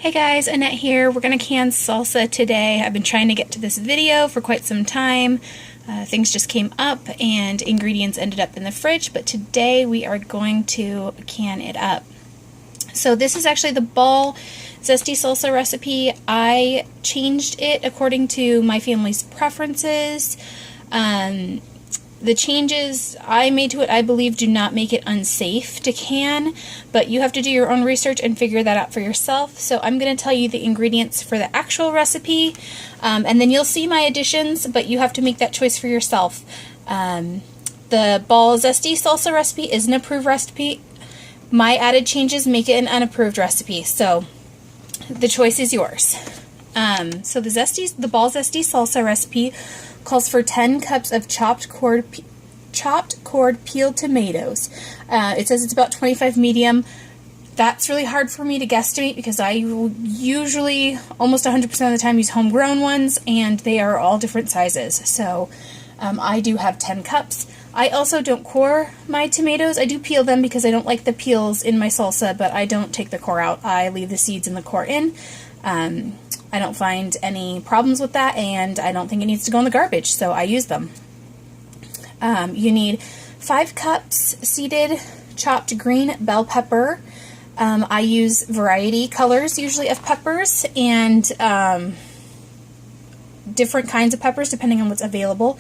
Hey guys, Annette here. We're going to can salsa today. I've been trying to get to this video for quite some time. Things just came up and ingredients ended up in the fridge, but today we are going to can it up. So this is actually the Ball Zesty Salsa recipe. I changed it according to my family's preferences. The changes I made to it, I believe, do not make it unsafe to can, but you have to do your own research and figure that out for yourself. So I'm going to tell you the ingredients for the actual recipe, and then you'll see my additions, but you have to make that choice for yourself. The Ball Zesty Salsa recipe is an approved recipe. My added changes make it an unapproved recipe, so the choice is yours. So the Ball Zesty Salsa recipe calls for 10 cups of chopped cord peeled tomatoes. It says it's about 25 medium. That's really hard for me to guesstimate because I usually, almost 100% of the time, use homegrown ones, and they are all different sizes. So I do have 10 cups. I also don't core my tomatoes. I do peel them because I don't like the peels in my salsa, but I don't take the core out. I leave the seeds and the core in. I don't find any problems with that, and I don't think it needs to go in the garbage, so I use them. You need 5 cups seeded chopped green bell pepper. I use variety colors usually of peppers and different kinds of peppers depending on what's available.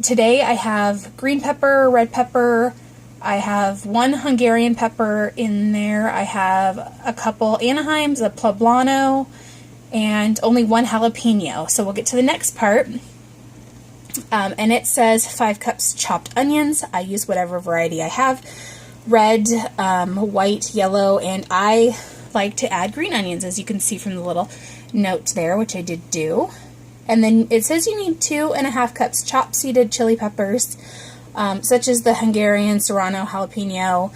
Today I have green pepper, red pepper. I have 1 Hungarian pepper in there. I have a couple Anaheims, a poblano, and only 1 jalapeno. So we'll get to the next part. And it says 5 cups chopped onions. I use whatever variety I have. Red, white, yellow, and I like to add green onions, as you can see from the little note there, which I did do. And then it says you need 2.5 cups chopped seeded chili peppers, such as the Hungarian, Serrano, jalapeno,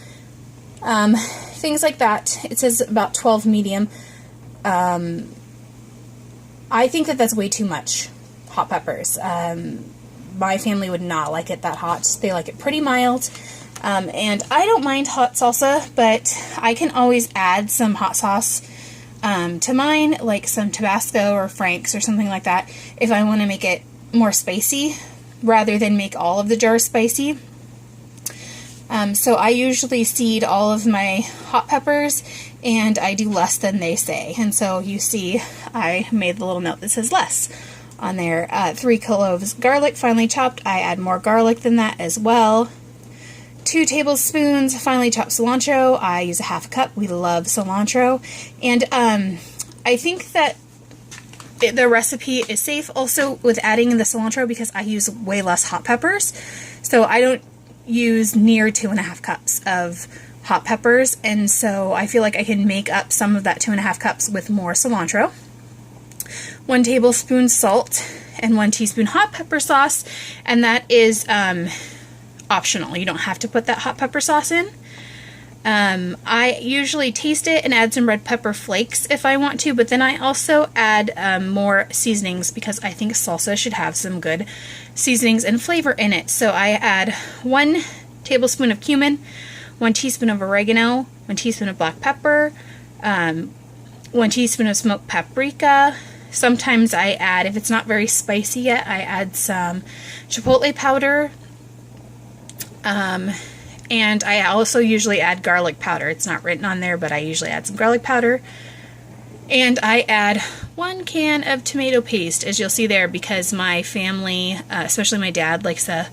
things like that. It says about 12 medium. I think that that's way too much hot peppers. My family would not like it that hot. They like it pretty mild. And I don't mind hot salsa, but I can always add some hot sauce to mine, like some Tabasco or Frank's or something like that, if I want to make it more spicy, rather than make all of the jars spicy. So I usually seed all of my hot peppers, and I do less than they say. And so you see I made the little note that says less on there. 3 cloves garlic finely chopped. I add more garlic than that as well. 2 tablespoons finely chopped cilantro. I use a half cup. We love cilantro. And I think that the recipe is safe also with adding the cilantro because I use way less hot peppers. So I don't use near 2.5 cups of hot peppers, and so I feel like I can make up some of that 2.5 cups with more cilantro. 1 tablespoon salt and 1 teaspoon hot pepper sauce, and that is optional. You don't have to put that hot pepper sauce in. I usually taste it and add some red pepper flakes if I want to, but then I also add more seasonings because I think salsa should have some good seasonings and flavor in it. So I add 1 tablespoon of cumin, 1 teaspoon of oregano, 1 teaspoon of black pepper, 1 teaspoon of smoked paprika. Sometimes I add, if it's not very spicy yet, I add some chipotle powder. And I also usually add garlic powder. It's not written on there, but I usually add some garlic powder. And I add 1 can of tomato paste, as you'll see there, because my family, especially my dad, likes a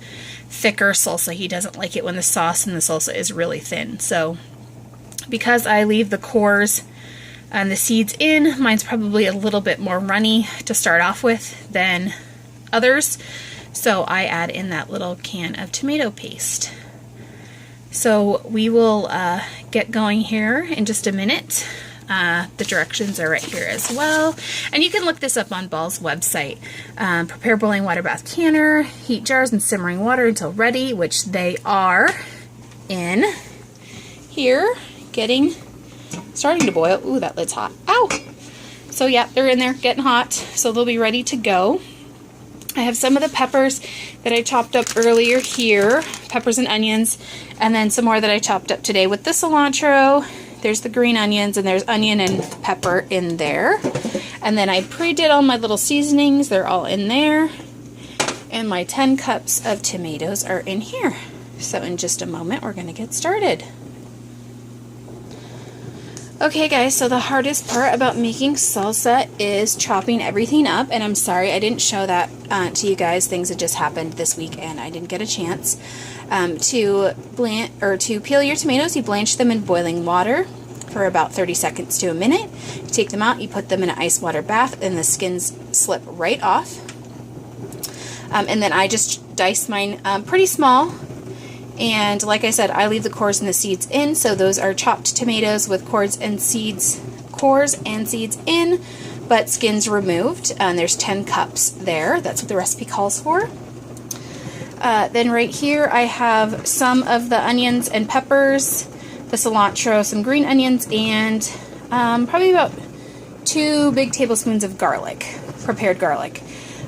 thicker salsa. He doesn't like it when the sauce in the salsa is really thin. So because I leave the cores and the seeds in, mine's probably a little bit more runny to start off with than others. So I add in that little can of tomato paste. So we will get going here in just a minute. The directions are right here as well. And you can look this up on Ball's website. Prepare boiling water bath canner, heat jars and simmering water until ready, which they are in here, starting to boil. Ooh, that lid's hot. Ow! So yeah, they're in there getting hot, so they'll be ready to go. I have some of the peppers that I chopped up earlier here, peppers and onions, and then some more that I chopped up today with the cilantro There's the green onions, and there's onion and pepper in there. And then I pre-did all my little seasonings. They're all in there. And my 10 cups of tomatoes are in here. So in just a moment, we're going to get started. Okay guys, so the hardest part about making salsa is chopping everything up, and I'm sorry I didn't show that to you guys. Things had just happened this week and I didn't get a chance. To peel your tomatoes, you blanch them in boiling water for about 30 seconds to a minute. You take them out, you put them in an ice water bath, and the skins slip right off. And then I just dice mine pretty small. And like I said, I leave the cores and the seeds in, so those are chopped tomatoes with cores and seeds in, but skins removed. And there's 10 cups there. That's what the recipe calls for. Then right here I have some of the onions and peppers, the cilantro, some green onions, and probably about 2 big tablespoons of garlic, prepared garlic.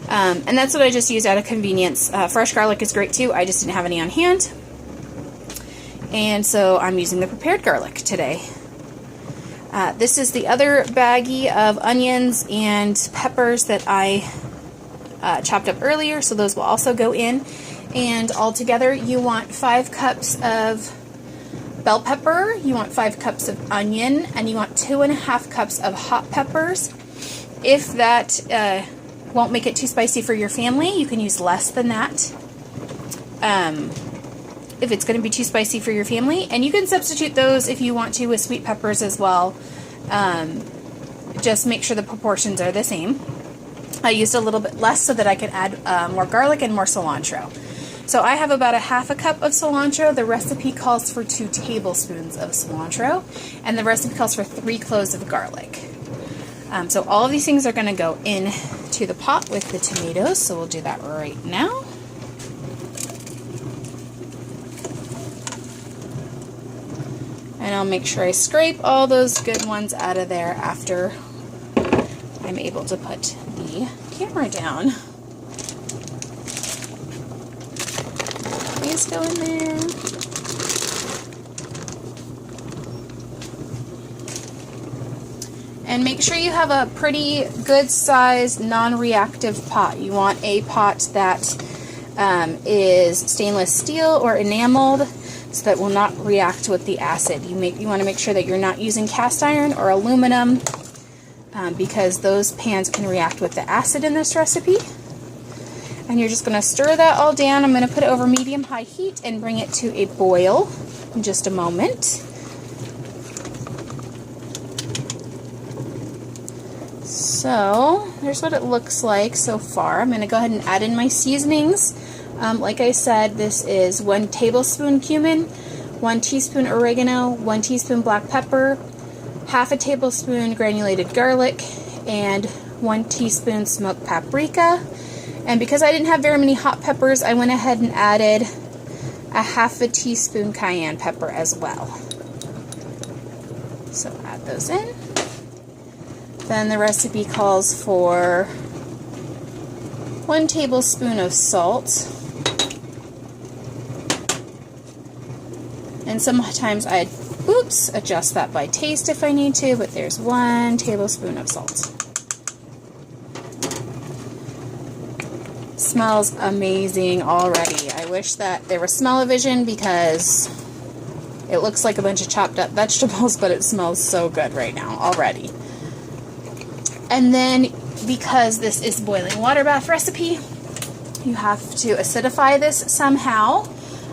And that's what I just used out of convenience. Fresh garlic is great too. I just didn't have any on hand. And so I'm using the prepared garlic today. This is the other baggie of onions and peppers that I chopped up earlier, so those will also go in. And altogether you want 5 cups of bell pepper, you want 5 cups of onion, and you want 2.5 cups of hot peppers. If that won't make it too spicy for your family, you can use less than that. If it's going to be too spicy for your family, and you can substitute those if you want to with sweet peppers as well. Just make sure the proportions are the same. I used a little bit less so that I could add more garlic and more cilantro. So I have about 1/2 cup of cilantro. The recipe calls for 2 tablespoons of cilantro, and the recipe calls for 3 cloves of garlic. So all of these things are going to go into the pot with the tomatoes, so we'll do that right now. And I'll make sure I scrape all those good ones out of there after I'm able to put the camera down. These go in there. And make sure you have a pretty good sized non-reactive pot. You want a pot that is stainless steel or enameled, so that will not react with the acid. You want to make sure that you're not using cast iron or aluminum, because those pans can react with the acid in this recipe. And you're just going to stir that all down. I'm going to put it over medium-high heat and bring it to a boil in just a moment. So there's what it looks like so far. I'm going to go ahead and add in my seasonings. Like I said, this is 1 tablespoon cumin, 1 teaspoon oregano, 1 teaspoon black pepper, 1/2 tablespoon granulated garlic, and 1 teaspoon smoked paprika. And because I didn't have very many hot peppers, I went ahead and added 1/2 teaspoon cayenne pepper as well. So add those in. Then the recipe calls for 1 tablespoon of salt. And sometimes I adjust that by taste if I need to, but there's 1 tablespoon of salt. Smells amazing already. I wish that there was smell-o-vision because it looks like a bunch of chopped up vegetables, but it smells so good right now already. And then because this is boiling water bath recipe, you have to acidify this somehow.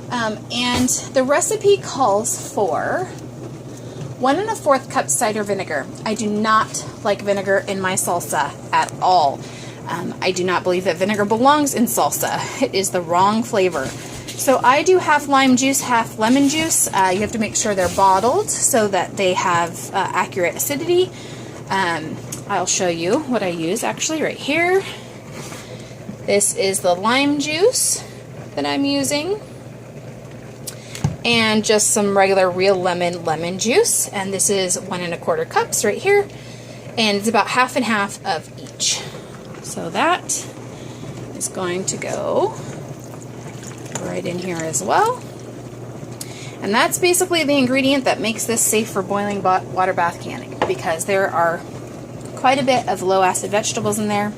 And the recipe calls for 1 1/4 cup cider vinegar. I do not like vinegar in my salsa at all. I do not believe that vinegar belongs in salsa. It is the wrong flavor. So I do half lime juice, half lemon juice. You have to make sure they're bottled so that they have accurate acidity. I'll show you what I use actually right here. This is the lime juice that I'm using, and just some regular real lemon juice, and this is 1 1/4 cups right here, and it's about half and half of each. So that is going to go right in here as well. And that's basically the ingredient that makes this safe for boiling water bath canning, because there are quite a bit of low acid vegetables in there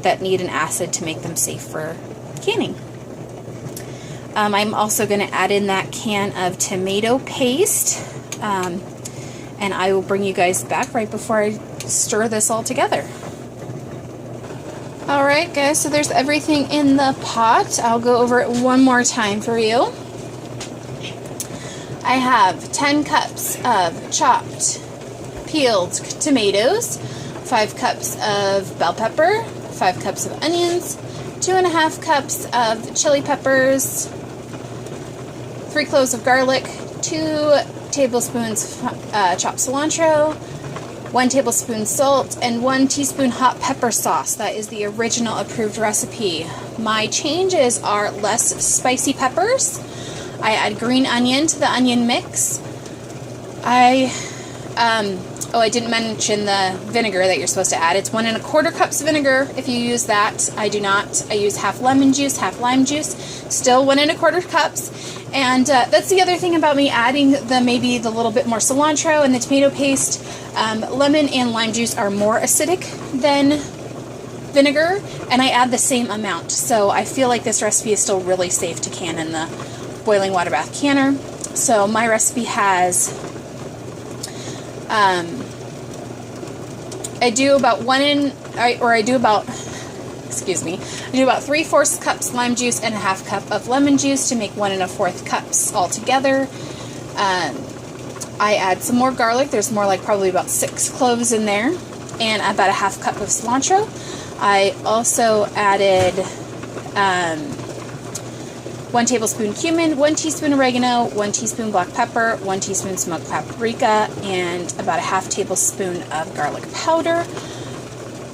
that need an acid to make them safe for canning. I'm also going to add in that can of tomato paste, and I will bring you guys back right before I stir this all together. Alright guys, so there's everything in the pot. I'll go over it one more time for you. I have 10 cups of chopped, peeled tomatoes, 5 cups of bell pepper, 5 cups of onions, 2.5 cups of chili peppers, 3 cloves of garlic, 2 tablespoons chopped cilantro, 1 tablespoon salt, and 1 teaspoon hot pepper sauce. That is the original approved recipe. My changes are less spicy peppers. I add green onion to the onion mix. I didn't mention the vinegar that you're supposed to add. It's 1 1/4 cups of vinegar if you use that. I do not. I use half lemon juice, half lime juice. Still 1 1/4 cups. And that's the other thing about me adding maybe the little bit more cilantro and the tomato paste. Lemon and lime juice are more acidic than vinegar, and I add the same amount. So I feel like this recipe is still really safe to can in the boiling water bath canner. So my recipe has, I do about 3/4 cups lime juice and a half cup of lemon juice to make 1 1/4 cups altogether. I add some more garlic. There's more like probably about 6 cloves in there, and about a half cup of cilantro. I also added 1 tablespoon cumin, 1 teaspoon oregano, 1 teaspoon black pepper, 1 teaspoon smoked paprika, and about a half tablespoon of garlic powder.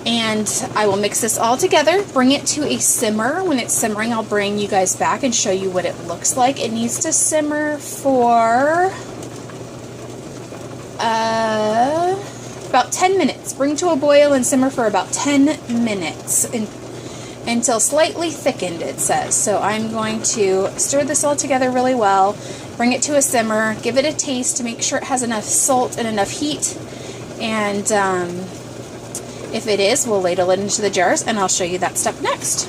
And I will mix this all together, bring it to a simmer. When it's simmering, I'll bring you guys back and show you what it looks like. It needs to simmer for about 10 minutes. Bring to a boil and simmer for about 10 minutes until slightly thickened, it says. So I'm going to stir this all together really well, bring it to a simmer, give it a taste to make sure it has enough salt and enough heat, and if it is, we'll ladle it into the jars, and I'll show you that step next.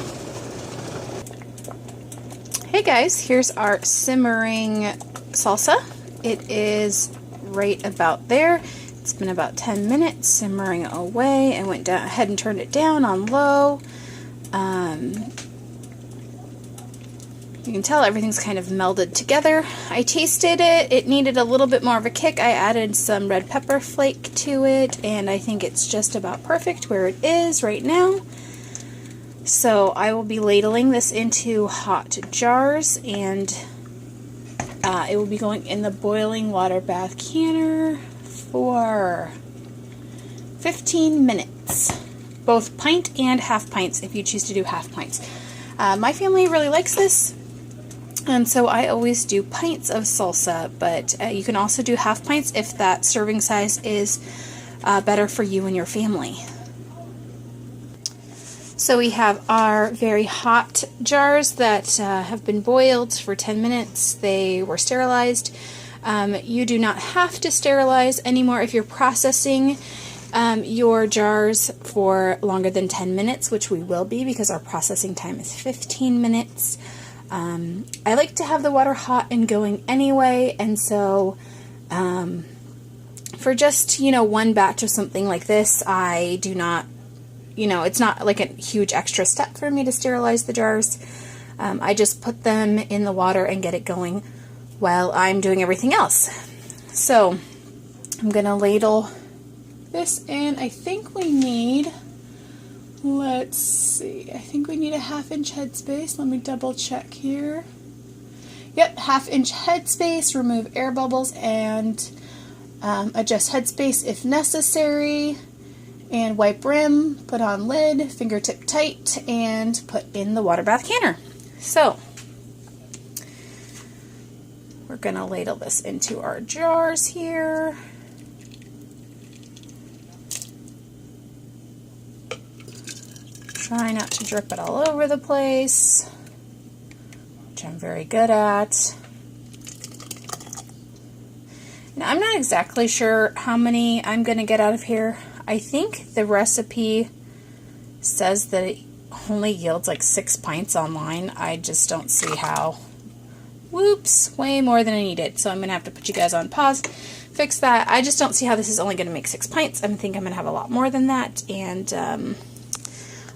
Hey guys, here's our simmering salsa. It is right about there. It's been about 10 minutes simmering away. I went ahead and turned it down on low. You can tell everything's kind of melded together. I tasted it. It needed a little bit more of a kick. I added some red pepper flake to it, and I think it's just about perfect where it is right now. So I will be ladling this into hot jars, and it will be going in the boiling water bath canner for 15 minutes. Both pint and half pints if you choose to do half pints. My family really likes this, and so I always do pints of salsa, but you can also do half pints if that serving size is better for you and your family. So we have our very hot jars that have been boiled for 10 minutes. They were sterilized. You do not have to sterilize anymore if you're processing your jars for longer than 10 minutes, which we will be because our processing time is 15 minutes. I like to have the water hot and going anyway, and so for just, one batch of something like this, I do not, it's not like a huge extra step for me to sterilize the jars. I just put them in the water and get it going while I'm doing everything else. So I'm going to ladle this in. I think we need, let's see, I think we need a 1/2 inch headspace. Let me double check here. Yep, 1/2 inch headspace, remove air bubbles, and adjust headspace if necessary, and wipe rim, put on lid, fingertip tight, and put in the water bath canner. So we're going to ladle this into our jars here. Try not to drip it all over the place, which I'm very good at. I'm not exactly sure how many I'm going to get out of here. I think the recipe says that it only yields like 6 pints online. I just don't see how. Whoops, way more than I needed. So I'm going to have to put you guys on pause, fix that. I just don't see how this is only going to make 6 pints. I think I'm going to have a lot more than that. And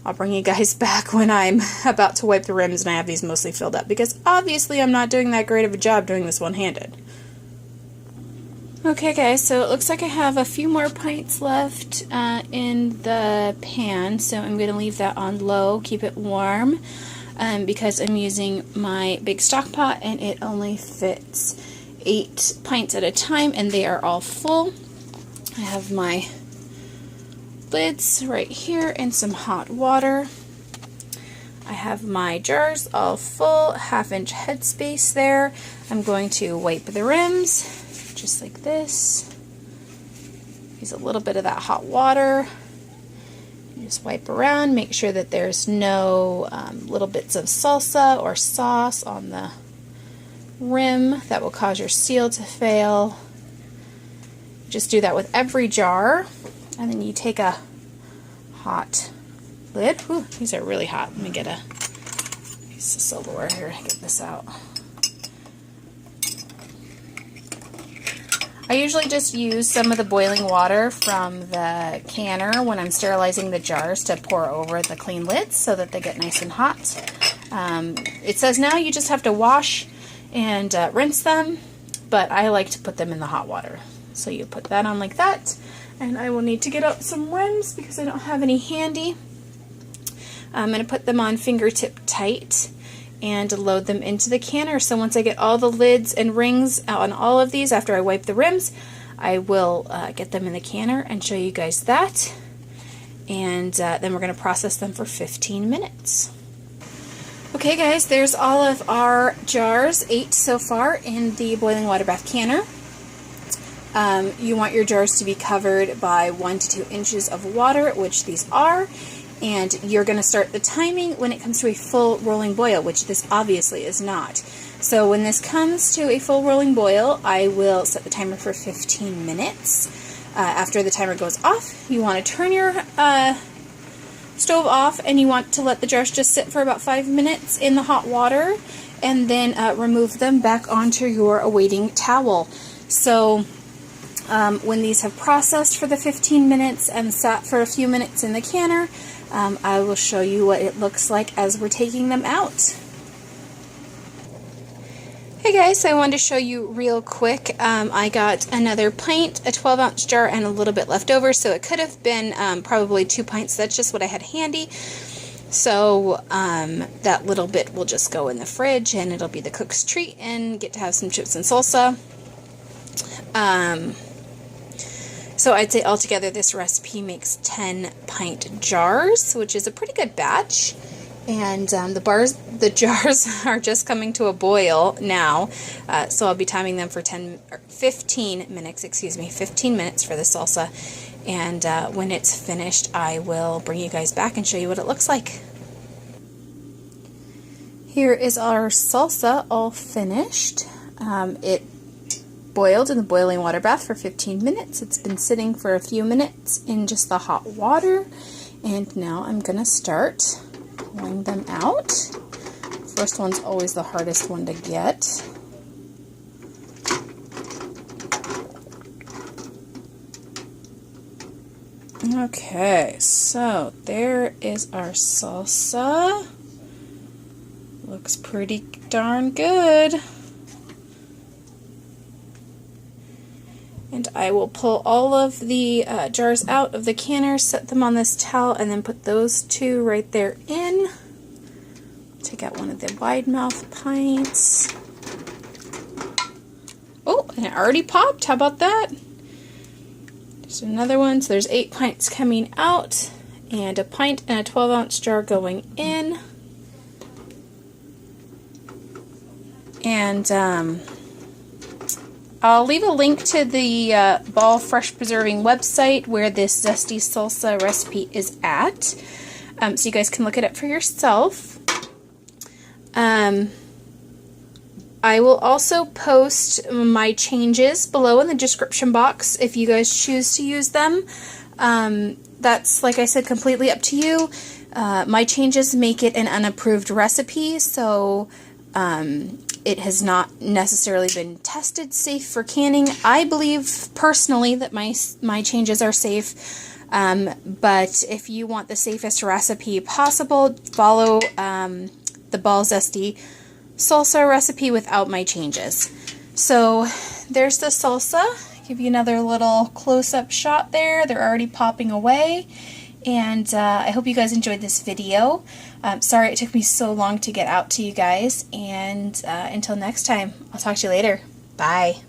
I'll bring you guys back when I'm about to wipe the rims and I have these mostly filled up, because obviously I'm not doing that great of a job doing this one-handed. Okay guys, so it looks like I have a few more pints left in the pan, so I'm going to leave that on low, keep it warm, because I'm using my big stock pot and it only fits 8 pints at a time and they are all full. I have my lids right here and some hot water. I have my jars all full, 1/2 inch headspace there. I'm going to wipe the rims just like this. Use a little bit of that hot water. You just wipe around, make sure that there's no little bits of salsa or sauce on the rim that will cause your seal to fail. Just do that with every jar. And then you take a hot lid. Whew, these are really hot. Let me get a piece of silverware here to get this out. I usually just use some of the boiling water from the canner when I'm sterilizing the jars to pour over the clean lids so that they get nice and hot. It says now you just have to wash and rinse them, but I like to put them in the hot water. So you put that on like that. And I will need to get out some rims because I don't have any handy. I'm going to put them on fingertip tight and load them into the canner. So once I get all the lids and rings out on all of these after I wipe the rims, I will get them in the canner and show you guys that. And then we're going to process them for 15 minutes. Okay guys, there's all of our jars, 8 so far, in the boiling water bath canner. You want your jars to be covered by 1 to 2 inches of water, which these are, and you're going to start the timing when it comes to a full rolling boil, which this obviously is not. So when this comes to a full rolling boil, I will set the timer for 15 minutes. After the timer goes off, you want to turn your stove off and you want to let the jars just sit for about 5 minutes in the hot water, and then remove them back onto your awaiting towel. So when these have processed for the 15 minutes and sat for a few minutes in the canner, I will show you what it looks like as we're taking them out. Hey guys, I wanted to show you real quick. I got another pint, a 12-ounce jar, and a little bit left over, so it could have been probably 2 pints. That's just what I had handy. So that little bit will just go in the fridge, and it'll be the cook's treat, and get to have some chips and salsa. So I'd say altogether this recipe makes 10 pint jars, which is a pretty good batch. And the jars are just coming to a boil now, so I'll be timing them for 15 minutes for the salsa. And when it's finished, I will bring you guys back and show you what it looks like. Here is our salsa all finished. It boiled in the boiling water bath for 15 minutes. It's been sitting for a few minutes in just the hot water, and now I'm gonna start pulling them out. First one's always the hardest one to get. Okay, so there is our salsa. Looks pretty darn good. And I will pull all of the jars out of the canner, set them on this towel, and then put those 2 right there in. Take out one of the wide mouth pints. Oh, and it already popped. How about that? Just another one. So there's 8 pints coming out, and a pint and a 12-ounce jar going in. And I'll leave a link to the Ball Fresh Preserving website where this zesty salsa recipe is at, so you guys can look it up for yourself. I will also post my changes below in the description box if you guys choose to use them. That's, like I said, completely up to you. My changes make it an unapproved recipe, so it has not necessarily been tested safe for canning. I believe personally that my changes are safe, but if you want the safest recipe possible, follow the Ball Zesty Salsa recipe without my changes. So there's the salsa. Give you another little close-up shot there. They're already popping away. And I hope you guys enjoyed this video. Sorry it took me so long to get out to you guys. And until next time, I'll talk to you later. Bye.